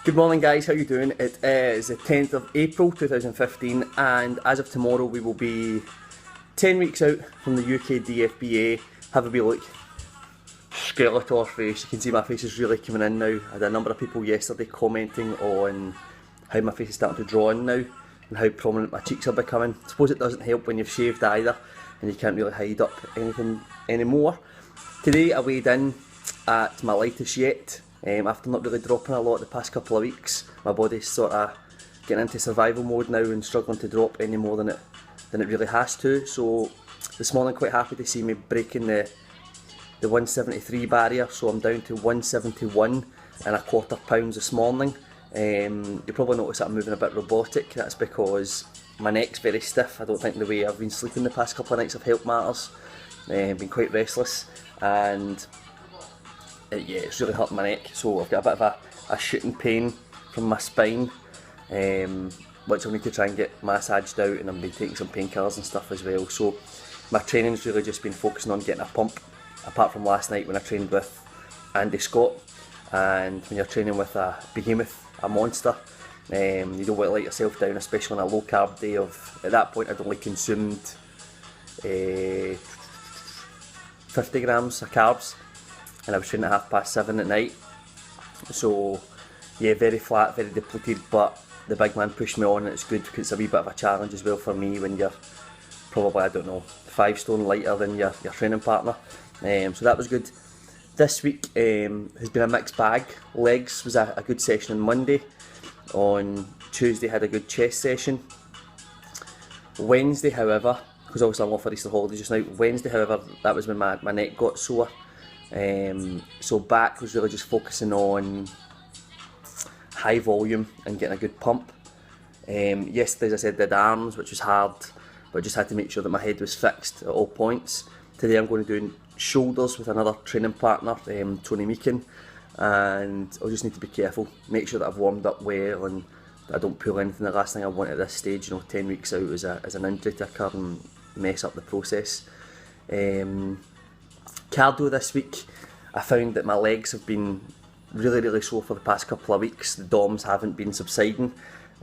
Good morning guys, how you doing? It is the 10th of April 2015 and as of tomorrow we will be 10 weeks out from the UKDFBA. Have a wee look. Skeletor face, you can see my face is really coming in now. I had a number of people yesterday commenting on how my face is starting to draw in now and how prominent my cheeks are becoming. I suppose it doesn't help when you've shaved either and you can't really hide up anything anymore. Today I weighed in at my lightest yet. After not really dropping a lot the past couple of weeks, my body's sort of getting into survival mode now and struggling to drop any more than it really has to. So this morning, quite happy to see me breaking the 173 barrier. So I'm down to 171.25 pounds this morning. You'll probably notice that I'm moving a bit robotic. That's because my neck's very stiff. I don't think the way I've been sleeping the past couple of nights have helped matters. Been quite restless and yeah, it's really hurting my neck, so I've got a bit of a shooting pain from my spine, which I'll need to try and get massaged out, and I've been taking some painkillers and stuff as well. So my training's really just been focusing on getting a pump, apart from last night when I trained with Andy Scott. And when you're training with a behemoth, a monster, you don't want to let yourself down, especially on a low carb day of, at that point I'd only consumed 50 grams of carbs. And I was training at 7:30 at night, so yeah, very flat, very depleted, but the big man pushed me on and it's good because it's a wee bit of a challenge as well for me when you're probably, I don't know, 5 stone lighter than your training partner, so that was good. This week has been a mixed bag. Legs was a good session on Monday. On Tuesday had a good chest session. Wednesday however, because obviously I'm off for Easter holidays just now, Wednesday however, that was when my neck got sore. So back was really just focusing on high volume and getting a good pump. Yesterday, as I said, did arms, which was hard, but I just had to make sure that my head was fixed at all points. Today I'm going to do shoulders with another training partner, Tony Meakin, and I'll just need to be careful, make sure that I've warmed up well and that I don't pull anything. The last thing I want at this stage, 10 weeks out, is an injury to occur and mess up the process. Cardio this week, I found that my legs have been really sore for the past couple of weeks. The DOMs haven't been subsiding.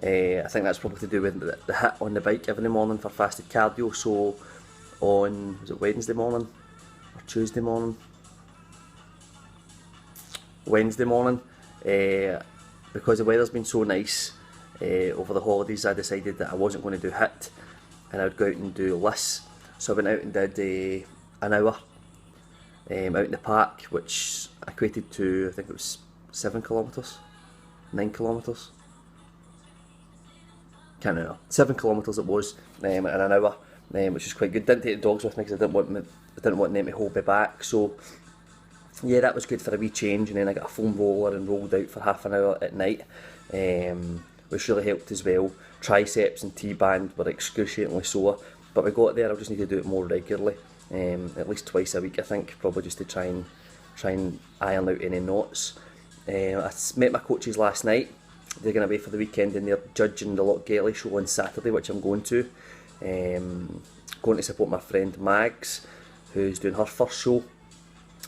I think that's probably to do with the hit on the bike every morning for fasted cardio. So on, was it Wednesday morning or Tuesday morning? Wednesday morning, because the weather's been so nice over the holidays, I decided that I wasn't going to do HIIT and I would go out and do LIS. So I went out and did an hour out in the park, which equated to, I think it was 7 kilometres, 9 kilometres, can't remember, 7 kilometres it was, in an hour, which was quite good. Didn't take the dogs with me because I didn't want them to hold me back, so yeah, that was good for a wee change. And then I got a foam roller and rolled out for half an hour at night, which really helped as well. Triceps and T-band were excruciatingly sore, but we got there. I just need to do it more regularly. At least twice a week I think, probably just to try and iron out any knots. I met my coaches last night. They're going away for the weekend and they're judging the Loch Gelly show on Saturday, which I'm going to. Going to support my friend Mags, who's doing her first show,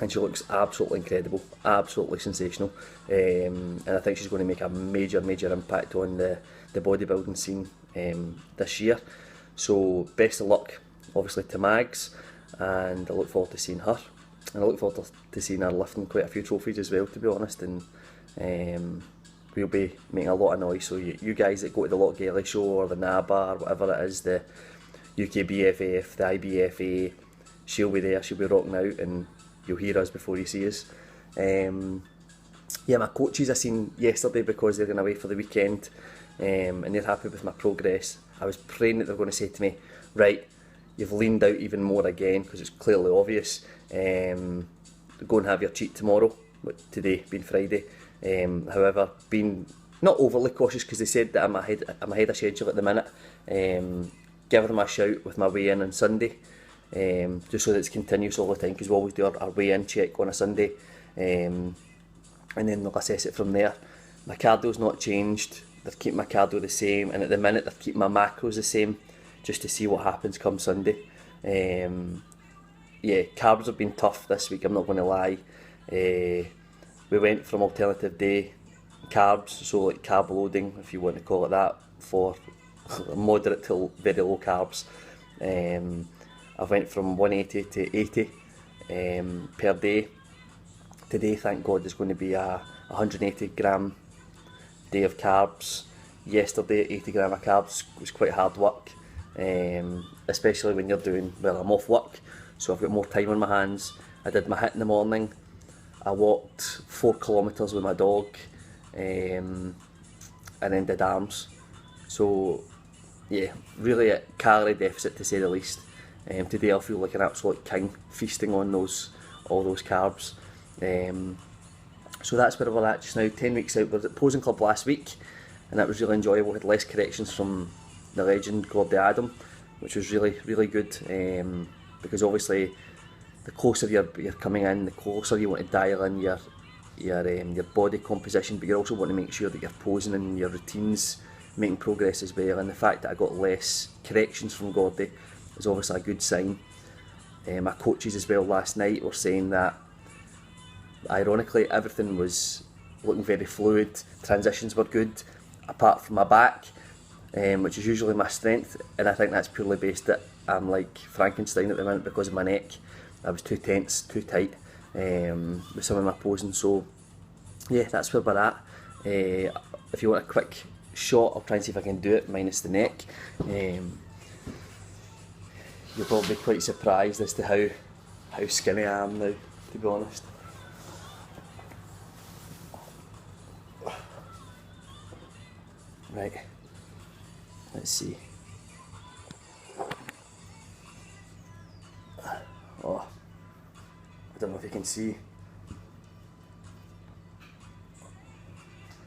and she looks absolutely incredible, absolutely sensational, and I think she's going to make a major impact on the bodybuilding scene this year. So best of luck obviously to Mags, and I look forward to seeing her, and I look forward to seeing her lifting quite a few trophies as well, to be honest, and we'll be making a lot of noise. So you guys that go to the Loch Gelly show or the NABA or whatever it is, the UKBFF, the IBFA, she'll be there, she'll be rocking out, and you'll hear us before you see us. Yeah, my coaches I seen yesterday because they're going away for the weekend, and they're happy with my progress. I was praying that they're going to say to me, right, you've leaned out even more again, because it's clearly obvious. Go and have your cheat tomorrow, today being Friday. However, being not overly cautious, because they said that I'm ahead of schedule at the minute. Give them a shout with my weigh-in on Sunday, just so that it's continuous all the time, because we always do our weigh-in check on a Sunday, and then they'll assess it from there. My cardio's not changed, they're keeping my cardio the same, and at the minute they're keeping my macros the same, just to see what happens come Sunday. Yeah, carbs have been tough this week, I'm not going to lie. We went from alternative day carbs, so like carb loading, if you want to call it that, for moderate to very low carbs. I went from 180 to 80 per day. Today, thank God, is going to be a 180 gram day of carbs. Yesterday, 80 gram of carbs was quite hard work, especially when you're doing, well, I'm off work, so I've got more time on my hands. I did my HIIT in the morning. I walked 4 kilometres with my dog, and then did arms. So yeah, really a calorie deficit to say the least. Today I feel like an absolute king, feasting on all those carbs. So that's where we're at just now. 10 weeks out. We were at Posing Club last week, and that was really enjoyable. We had less corrections from the legend Gordy Adam, which was really good, because obviously the closer you're coming in, the closer you want to dial in your body composition, but you also want to make sure that you're posing and your routines making progress as well. And the fact that I got less corrections from Gordy is obviously a good sign. My coaches as well last night were saying that, ironically, everything was looking very fluid, transitions were good, apart from my back, which is usually my strength, and I think that's purely based that I'm like Frankenstein at the minute because of my neck. I was too tense, too tight with some of my posing. So yeah, that's where we're at. If you want a quick shot, I'll try and see if I can do it minus the neck. You'll probably be quite surprised as to how skinny I am now, to be honest. Right, let's see. Oh, I don't know if you can see.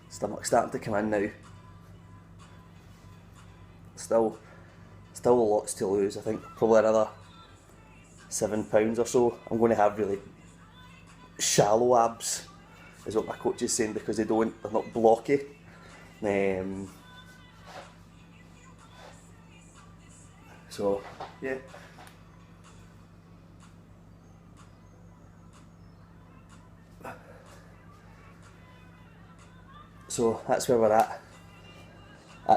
Stomach starting to come in now. Still lots to lose. I think probably another 7 pounds or so. I'm going to have really shallow abs, is what my coach is saying, because they're not blocky. So yeah. So that's where we're at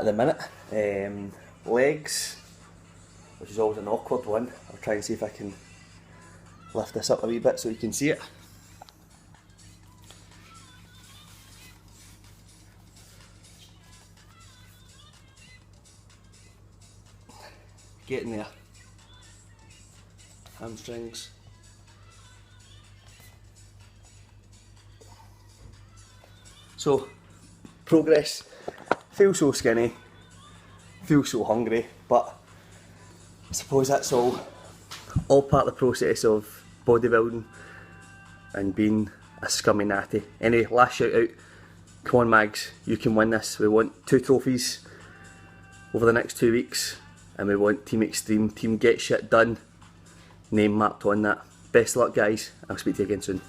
the minute. Legs, which is always an awkward one. I'll try and see if I can lift this up a wee bit so you can see it. Getting there. Hamstrings. So, progress. Feel so skinny, feel so hungry, but I suppose that's all part of the process of bodybuilding and being a scummy natty. Anyway, last shout out. Come on Mags, you can win this. We want 2 trophies over the next 2 weeks, and we want Team Extreme, Team Get Shit Done name marked on that. Best of luck guys, I'll speak to you again soon.